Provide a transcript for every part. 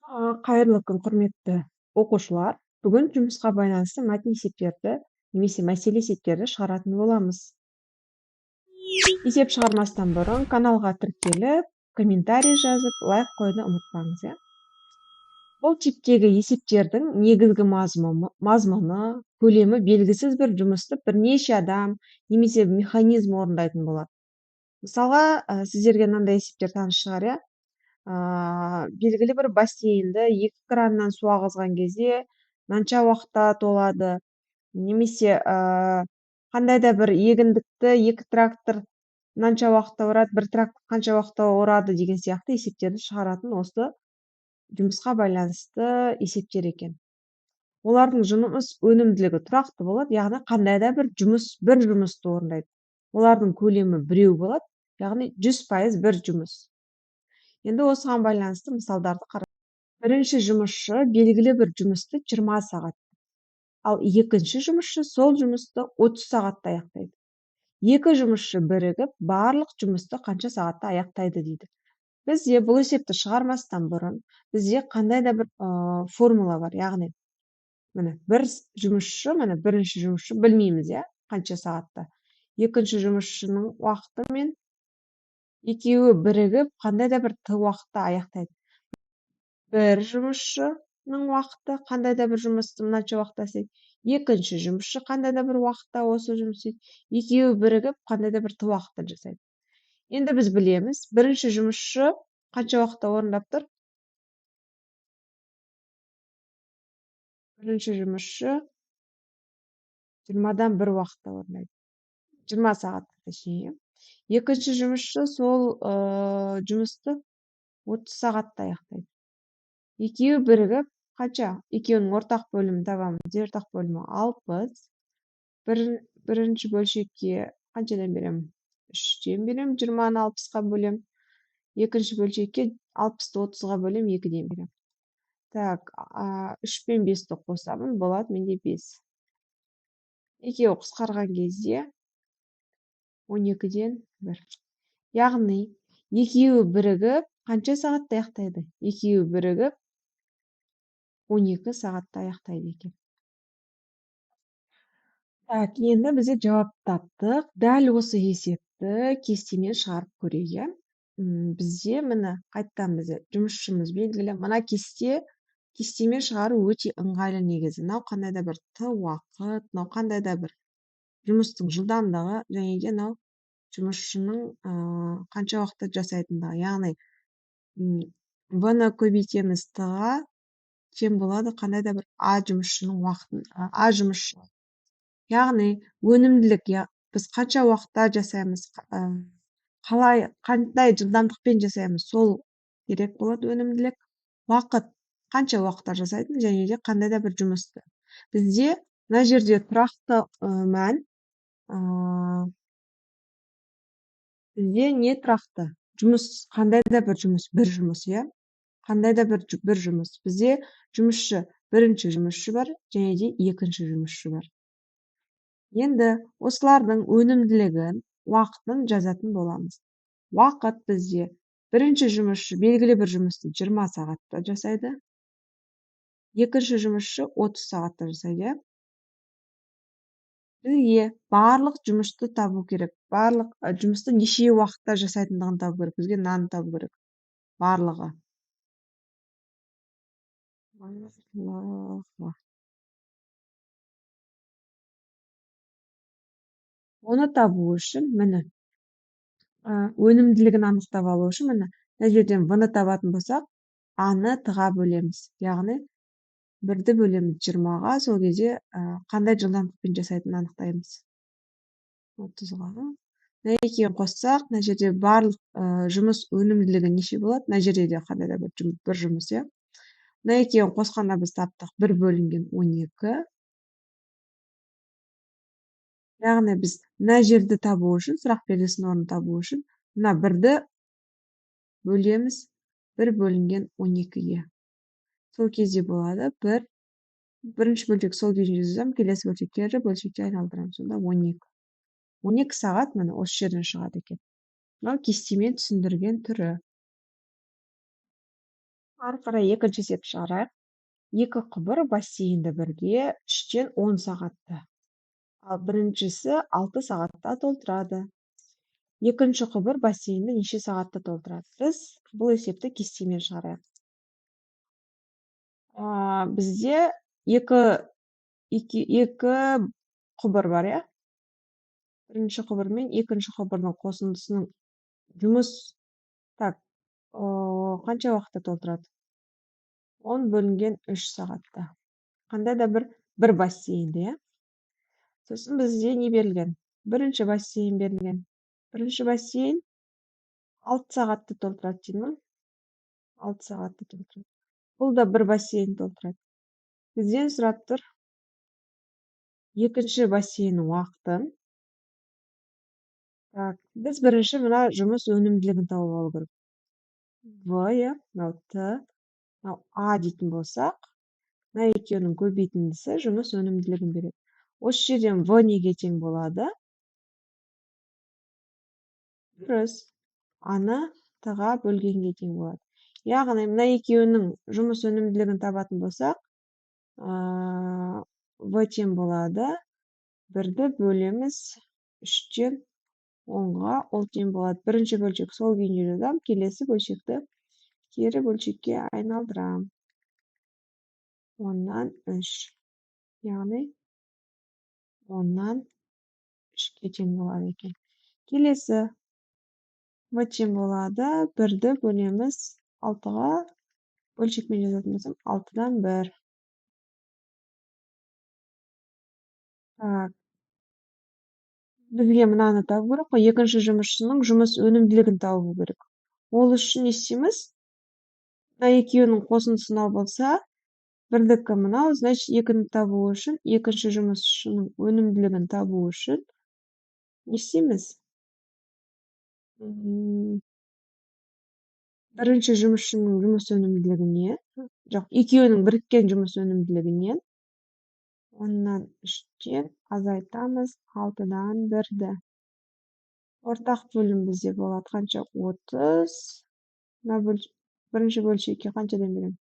Қайырлы күн, құрметті оқушылар. Бүгін жұмысқа байланысты мәтін есептерді немесе мәселе есептерді шығаратын боламыз. Есеп шығармастан бұрын каналға тіркеліп, комментарий жазып, лайк қоюды ұмытпаңыз, иә? Бұл типтегі есептердің негізгі мазмұны, көлемі белгісіз бір жұмысты бірнеше адам немесе механизм орындайтын болады. Мысалға, сіздерге мынандай есептер таныс шығар, иә? Белгілі бір бассейнді 2 краннан су ағызған кезде қанша уақытта толады, немесе қандай да бір егіндікті 2 трактор қанша уақытта орады, 1 трактор қанша уақытта орады деген сияқты есептерді шығаратын осы жұмысқа байланысты есептер екен. Олардың жұмыс өнімділігі тұрақты болады, яғни қандай да бір жұмысты орындайды. Олардың көлемі біреу болады, яғни 100% бір жұмыс. Енді осыған байланысты мысалдарды қарайық. Бірінші жұмысшы белгілі бір жұмысты 20 сағат, ал екінші жұмысшы сол жұмысты 30 сағатта аяқтайды. Екі жұмысшы бірігіп, барлық жұмысты қанша сағатта аяқтайды дейді. Бізде бұл есепті шығармастан бұрын, бізде қандай да бір формула бар, яғни бірінші жұмысшы білмейміз, иә, қанша сағатта. Екінші жұмысшының уақыты мен екеуі бірігіп, қандай да бір уақытта аяқтайды. Бір жұмысшының уақыты қандай да бір жұмысты мынанша уақытта істейді. Екінші жұмысшы қандай да бір уақытта осы жұмыс істейді. Екеуі бірігіп, қандай да бір уақытта жасайды. Енді біз білеміз, бірінші жұмысшы қанша уақытта орындап тұр? Бірінші жұмысшы 20-дан 1 уақытта орындайды. 20 сағатта точнее. Екінші жұмысшы сол жұмысты 30 сағатта аяқтайды. Екеуі бірігіп, қанша? Екеуінің ортақ бөлімін табамыз. Ортақ бөлімі 60. Бірінші бөлшекке қаншадан берем? 3-тен берем, 20-ны 60-қа бөлем. Екінші бөлшекке 60-ты 30-ға бөлем, 2-ден берем. Так, 3 пен 5-ті қосамын, болады менде 5. Екеуі қысқарған кезде 12-ден 1. Яғни, екеуі бірігіп, қанша сағатта аяқтайды? Екеуі бірігіп 12 сағатта аяқтайды екен. Так, енді бізде жауап таптық. Дәл осы есепті кестемен шығарып көрейік. Бізде қайттан бізде жұмысшымыз белгілі. Мына кестемен шығару өте ыңғайлы негізі. Мынау қандай да бір уақыт, мынау қандай да бір жұмыстың жылдамдығы, және де мынау жұмысшының қанша уақытта жасайтындығы. Яғни, V-ны көбейтеміз Т-ға тең болады қандай да бір А жұмысшының уақытын, А жұмысшы. Яғни, өнімділік, біз қанша уақытта жасаймыз, қандай жылдамдықпен жасаймыз, сол керек болады өнімділік. Уақыт, қанша уақытта жасайтын, және де қандай да бір жұмысты. Бізде мына жерде тұрақты мән, бізде не тұрақты? Жұмыс, қандай да бір жұмыс, бір жұмыс, иә? Қандай да бір жұмыс. Бізде бірінші жұмысшы бар, және де екінші жұмысшы бар. Енді осылардың өнімділігін, уақытын жазатын боламыз. Уақыт бізде бірінші жұмысшы белгілі бір жұмысты 20 сағатта жасайды. Екінші жұмысшы 30 сағатта жасайды. Бізге барлық жұмысты табу керек. Барлық жұмысты неше уақытта жасайтындығын табу керек. Бізге мынаны табу керек. Барлығы. Оны табу үшін, өнімділігін анықтап алу үшін, мына жерден V-ны табатын болсақ, А-ны Т-ға бөлеміз. Яғни, 1-ді бөлеміз 20-ға, сол кезде қандай жылдамдықпен жасайтынын анықтаймыз. 30-ға. Мына екеуін қоссақ, мына жерде барлық жұмыс өнімділігі неше болады? Мына жерде де қандай да бір жұмыс, иә? Мына екеуін қосқанда біз таптық 1 бөлінген 12. Яғни біз мына жерді табу үшін, сұрақ белгісінің орнын табу үшін, мына 1-ді бөлеміз 1 бөлінген 12-ге. Сол кезде болады 1. Бірінші бөлшек сол кезде жазамын, келесі бөлшекке айналдырамын. Сонда 12. 12 сағат осы жерден шығады екен. Мынау кестемен түсіндірген түрі. Ары қарай екінші есепті шығарайық. Екі құбыр бассейнді бірге 3-тен 10 сағатта. Ал біріншісі 6 сағатта толтырады. Екінші құбыр бассейнді неше сағатта толтырады? Біз бұл есепті кестемен шығарайық. Бізде екі құбыр бар, иә? Бірінші құбыр мен екінші құбырдың қосындысының жұмыс қанша уақытта толтырады? 10 бөлінген 3 сағатта. Қандай да бір бассейнді, иә? Сосын бізде не берілген? Бірінші бассейн берілген. Бірінші бассейн 6 сағатты толтырады, дейді ме? 6 сағатты толтырады. Бұл да бір бассейн толтырады. Бізден сұрап тұр екінші бассейн уақытын. Біз бірінші мына жұмыс өнімділігін тауып алу керек. В, иә, мынау Т, мынау А дейтін болсақ, мына екеуінің көбейтіндісі жұмыс өнімділігін береді. Осы жерден В неге тең болады? Дұрыс. Аны Т-ға бөлгенге тең болады. Яғни мына екеуінің жұмыс өнімділігін табатын болсақ, В тең болады. 1-ді бөлеміз 3-тен 10-ға, ол тең болады. Бірінші бөлшек сол күйінде жазам, келесі бөлшекті кері бөлшекке айналдырам. 10-нан 3. Яғни 10-нан 3-ке тең болады екен. Келесі В тең болады. 1-ді бөлеміз 6-ға, бөлшекмен жазатын болсам 6-дан 1. Бізге мынаны табу керек қой, екінші жұмысшының жұмыс өнімділігін табу керек. Ол үшін не істейміз? Мына екеуінің қосындысын алып болса, 1-дікі мынау, значит, 2-ні табу үшін, екінші жұмысшының өнімділігін табу үшін не істейміз? Бірінші жұмысшының жұмыс өнімділігіне, жоқ, екеуінің біріккен жұмыс өнімділігінен 10-нан 3-тен азайтамыз 6-дан 1-ді. Ортақ бөлім бізде болады қанша? 30. Бірінші бөлшекке қаншадан берем?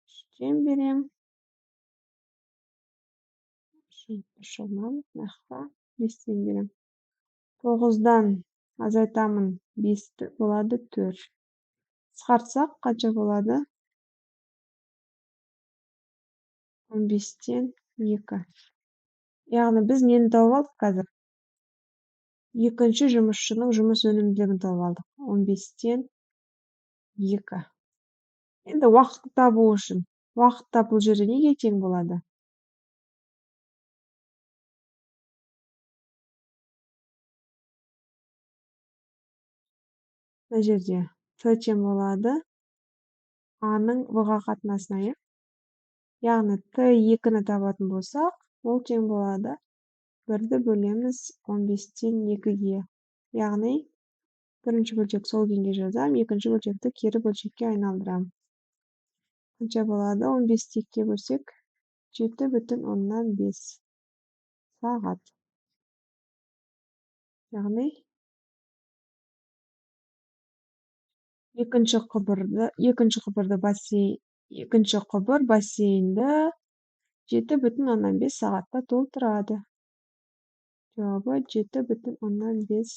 3-тен берем. 5-тен берем. 9-дан азайтамын 5-ті болады 4. Қысқартсақ қанша болады? 15-тен 2. Яғни біз нені тауып алдық қазір? Екінші жұмысшының жұмыс өнімділігін тауып алдық. 15-тен 2. Енді уақытты табу үшін. Уақытта бұл жерде неге тең болады? Мына жерде Т тең болады. А-ның В-ға қатынасына, иә? Яғни Т2-ні табатын болсақ, ол тең болады. 1-ді бөлеміз 15-тен 2-ге. Яғни, бірінші бөлшек сол күйінде жазам, екінші бөлшекті кері бөлшекке айналдырам. Қанша болады? 15-ті 2-ге бөлсек, 7,5 сағат. Яғни, екінші құбыр бассейнді 7,5 сағатта толтырады. Жауабы 7,5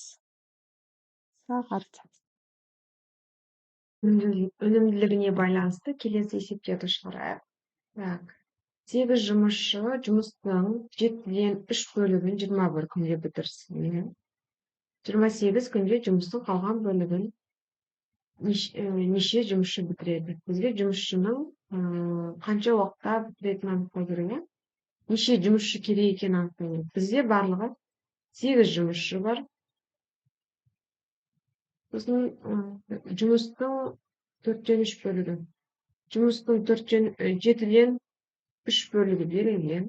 сағат. Өнімділігіне байланысты келесі есептерді шығарайық. 8 жұмысшы жұмыстың 7-ден 3 бөлігін 21 күнде бітірсін. 28 күнде жұмыстың қалған бөлігін неше жұмысшы бітіреді? Бізге жұмысшының қанша уақытта бітіретінін анықтау керек. Неше жұмысшы керек екенін анықтау керек. Бізде барлығы 8 жұмысшы бар. Сосын жұмыстың 4-тен 3 бөлігі. Жұмыстың 7-ден 3 бөлігі берілген.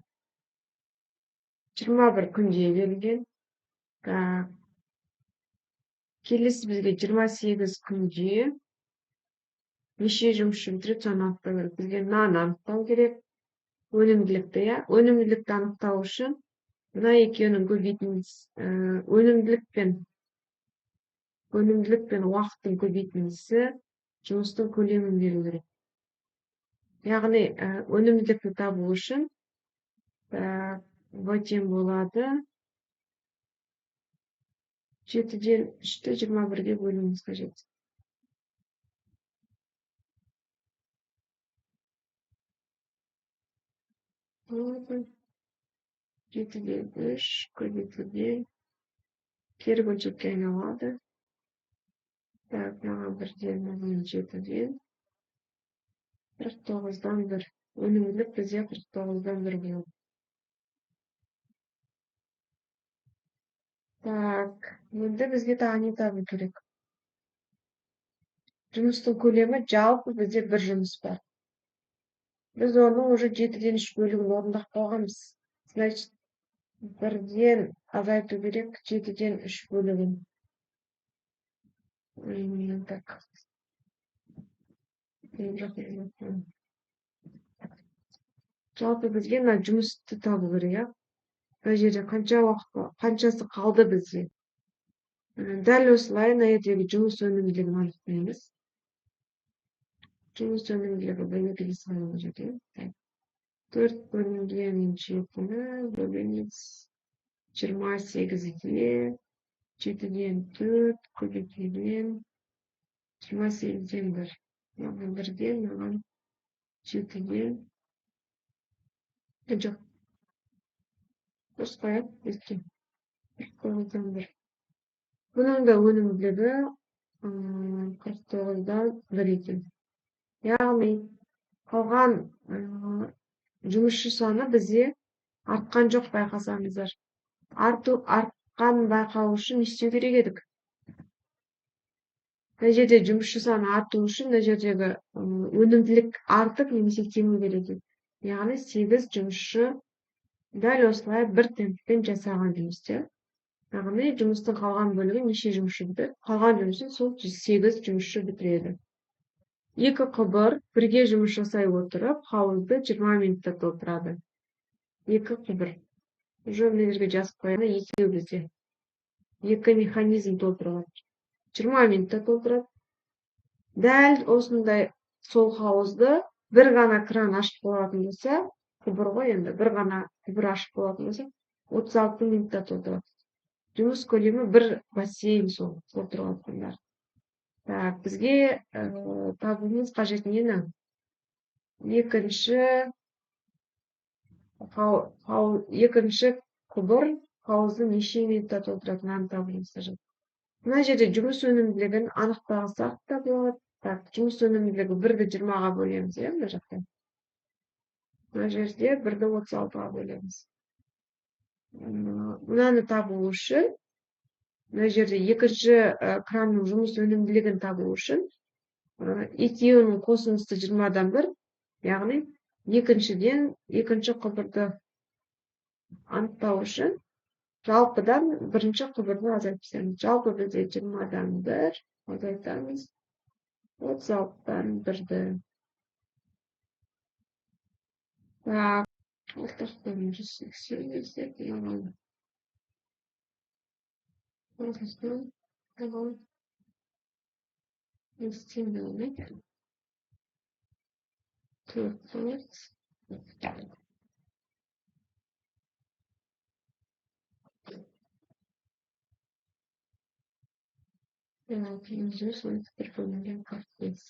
21 күнде берілген. Келесі бізге 28 күнде неше жұмысшы бітіреді, соны анықтау керек. Бізге мынаны анықтау керек. Өнімділікті, иә? Өнімділікті анықтау үшін мына екеуінің өнімділік пен уақыттың көбейтіндісі жұмыстың көлемін беру керек. Яғни өнімділікті табу үшін в тең болады 7-ден 3-ті 21-ге бөлуіміз қажет. Болады 7-ден 3 көбейтілген кері бөлшекке айналады. Так, маған 1-ден 7-ден 49-дан 1. Өнімділік бізде 49-дан 1 болады. Так, енді бізге тағы не табу керек? Жұмыстың көлемі жалпы бізде бір жұмыс бар. Біз оны уже 7-ден 3 бөлігін орындап қойғанбыз. Значит, 1-ден азайту керек 7-ден 3 бөлігін. Так. Жалпы бізге мына жұмысты табу керек, иә? Мына жерде қанша уақыт, қаншасы қалды бізге? Дәл осылай мына жердегі жұмыс өнімділігін анықтаймыз. Жұмыс өнімділігі бөлінген санына жетеді. 4 бөлінген 7-ні бөлеміз 28-ге, 7-ден 4 көбейтілген 28-ден 1. Маған 1-ден, маған 7-ден. Жоқ. Дұрыс қой, өткен. 49-дан 1. Бұның да өнімділігі 49-дан 1 екен. Яғни қалған жұмысшы саны бізде артқан жоқ, байқасаңыздар. Артқан байқау үшін не істеу керек едік? Мына жерде жұмысшы саны арту үшін мына жердегі өнімділік артып немесе кему керек еді. Яғни 8 жұмысшы дәл осылай бір темппен жасаған жұмысты. Яғни жұмыстың қалған бөлігі неше жұмысшы бітіреді? Қалған жұмысын сол 8 жұмысшы бітіреді. Екі құбыр бірге жұмыс жасай отырып, хауызды 20 минутта толтырады. Екі құбыр. Уже мына жерге жазып қояды, екеуі бізде. Екі механизм толтырады. 20 минутта толтырады. Дәл осындай сол хауызды бір ғана кран ашып болатын болса, құбыр ғой енді, бір ғана құбыр ашып болатын болса, 36 минутта толтырады. Жұмыс көлемі бір бассейн сол толтырылатындар. Так, бізге табуымыз қажет нені? Екінші құбыр хауызды неше минутта толтыратынын табуымыз қажет. Мына жерде жұмыс өнімділігін анықтасақ та болады. Так, жұмыс өнімділігі 1-ді 20-ға бөлеміз, иә, мына жақта. Мына жерде 1-ді 36-ға бөлеміз. Мынаны табу үшін, мына жерде екінші кранның жұмыс өнімділігін табу үшін, екеуінің қосындысы 20-дан 1, яғни екіншіден екінші құбырды анықтау үшін жалпыдан бірінші құбырды азайтамыз. Жалпы бізде 20-дан 1 азайтамыз 36-дан 1-ді. Так, ортақтан 180 іздеп маған. Ортақтан маған 180 болмайды. 4 жүз бір бөлінген 45.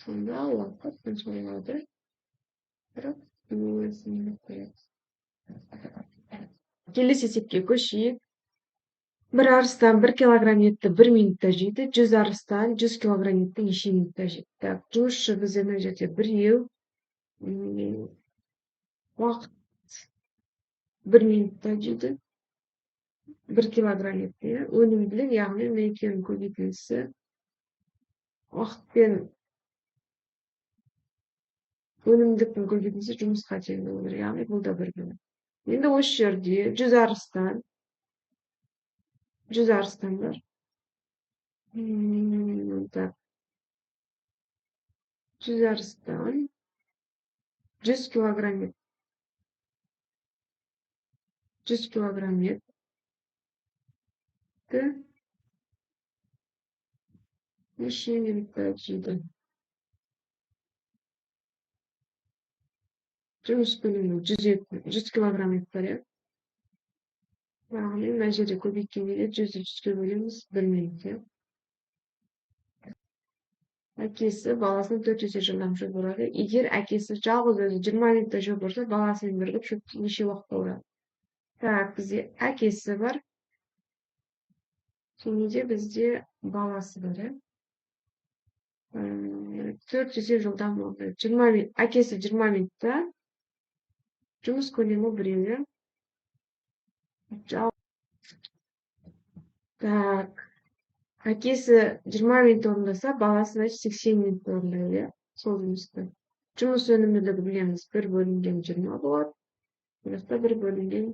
Сонда уақыт қанша болады? Бірақ өзіне қояды. Келесі есепке көшейік. Бір арыстан 1 килограмм етті 1 минутта жейді, 100 арыстан 100 килограмм етті неше минутта жейді. Так, жұмысшы бізде мына жерде біреу, уақыт 1 минутта жейді, 1 килограмм етті. Өнімділік, яғни мына екеуінің көбейтілісі уақытпен өнімділіктің көбейтілісі жұмысқа тең болу, яғни бұл да 1 болады. Енді осы жерде 100 арыстан бар. Так. 100 арыстан 100 килограмм ет. 100 килограмм ет. minutni necha minutda o'tishdi? Жұмыс көлемі 100 килограмм етті, иә? Яғни мына жерде көбейткенде 100-ді 100-ге бөлеміз 1 минут, иә? Әкесі баласын 4 есе жылдам жүріп барады. Егер әкесі жалғыз өзі 20 минутта жүріп барса, баласымен бірігіп шөпті неше уақытта орады? Так, бізде әкесі бар. Және де бізде баласы бар, иә? 4 есе жылдам орады. Әкесі 20 минутта, жұмыс көлемі біреу, иә? Так, әкесі 20 минут орындаса, баласы значит 80 минут орындайды, иә? Сол жұмысты. Жұмыс өнімділігі білеміз, 1 бөлінген 20 болады. Бұраста 1 бөлінген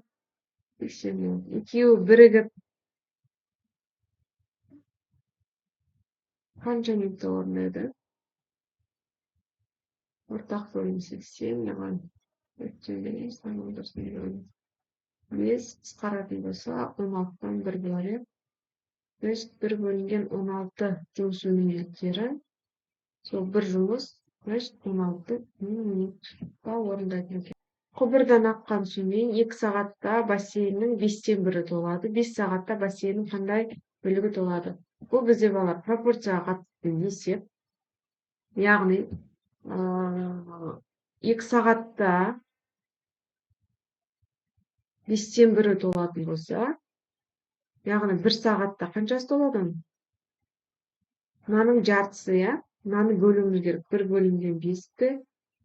80 болады. Екеуі бірігіп қанша минутта орындайды? Ортақ бөлім 80, маған 5 қысқаратын болса, 16-тан 1 болады. Значит, 1 бөлінген 16 жұмыс өнімділіктері. Сол бір жұмыс, значит, 16 минутта орындайтын екен. Құбырдан аққан сумен 2 сағатта бассейннің 5-тен 1-і толады. 5 сағатта бассейннің қандай бөлігі толады? Бұл бізде балар пропорцияға қатысты есеп. Яғни 2 сағатта 5-тен 1-і толатын болса, яғни 1 сағатта қаншасы толады? Мынаның жартысы, иә? Мынаны бөлуіміз керек. 1 бөлінген 5-ті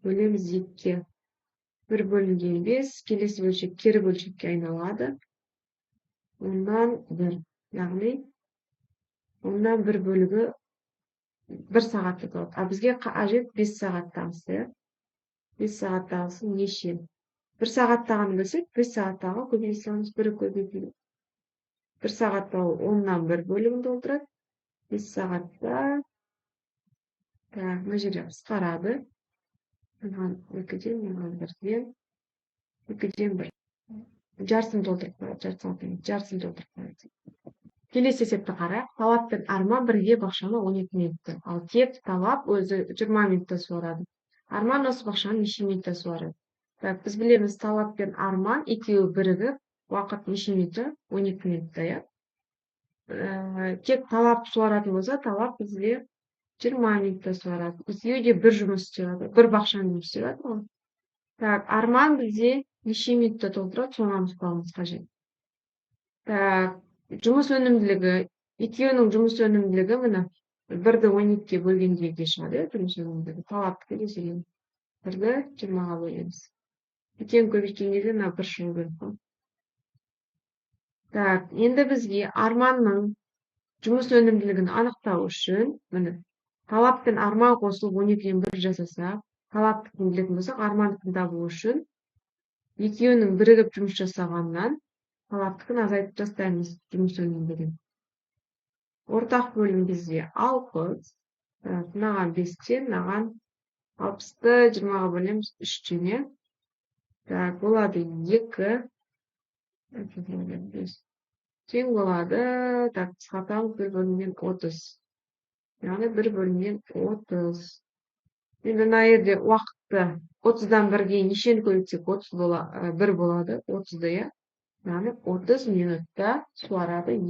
бөлеміз 2-ге. 1 бөлінген 5, келесі бөлшек кері бөлшекке айналады. Оннан 1. Яғни, оннан 1 бөлігі 1 сағатты толады. А бізге қажет 5 сағаттағысы. 5 сағаттағысы неше? 1 сағаттағаны білсек, 5 сағаттағы көбейтеміз, 1 көбейтіледі. 1 сағатта 10-нан 1 бөлігін толтырады. 5 сағатта, мына жерде қысқарады. Маған 2-ден, маған 1-ден, 2-ден 1. Жарсын толтырып қояды, жарсын толтырып қояды. Келесі есепті қарайық. Талап пен Арман бірге бақшаны 12 минутта. Ал тек Талап өзі 20 минутта суарады. Арман осы бақшаны неше минутта суарады? Так, біз білеміз, Талап пен Арман екеуі бірігіп, уақыт неше минутта? 12 минутта, иә? Тек Талап суаратын болса, Талап бізге 20 минутта суарады. Екеуі де бір жұмыс істейді, бір бақшаны жұмыс істейді. Так, Арман бізде неше минутта толтырады, соны анықтауымыз қажет. Так, жұмыс өнімділігі, екеуінің жұмыс өнімділігі міне 1-ді 12-ге бөлгенде шығады, жұмыс өнімділігі. Талапты келесеген 1-ді 20-ға бөлеміз. Екеуін көбейткенде мына 1 шығу керек. Так, енді бізге Арманның жұмыс өнімділігін анықтау үшін, міне, Талап пен Арман қосылып 12-ден 1 жасаса, Талаптықын білетін болсақ, Армандықын табу үшін екеуінің бірігіп жұмыс жасағаннан Талаптықын азайтып тастаймыз жұмыс өнімділігін. Ортақ бөлім бізде 60, мынаған 5-тен, мынаған 60-ты 20-ға бөлеміз 3-тен. Так, болады 2. Тең болады, так, қысқартамыз 1 бөлінген 30. Яғни 1 бөлінген 30. Енді мына жерде уақытты 30-дан 1-ге нешені көбейтсек 1 болады, 30-ды, иә? Яғни 30 минутта суарады екен.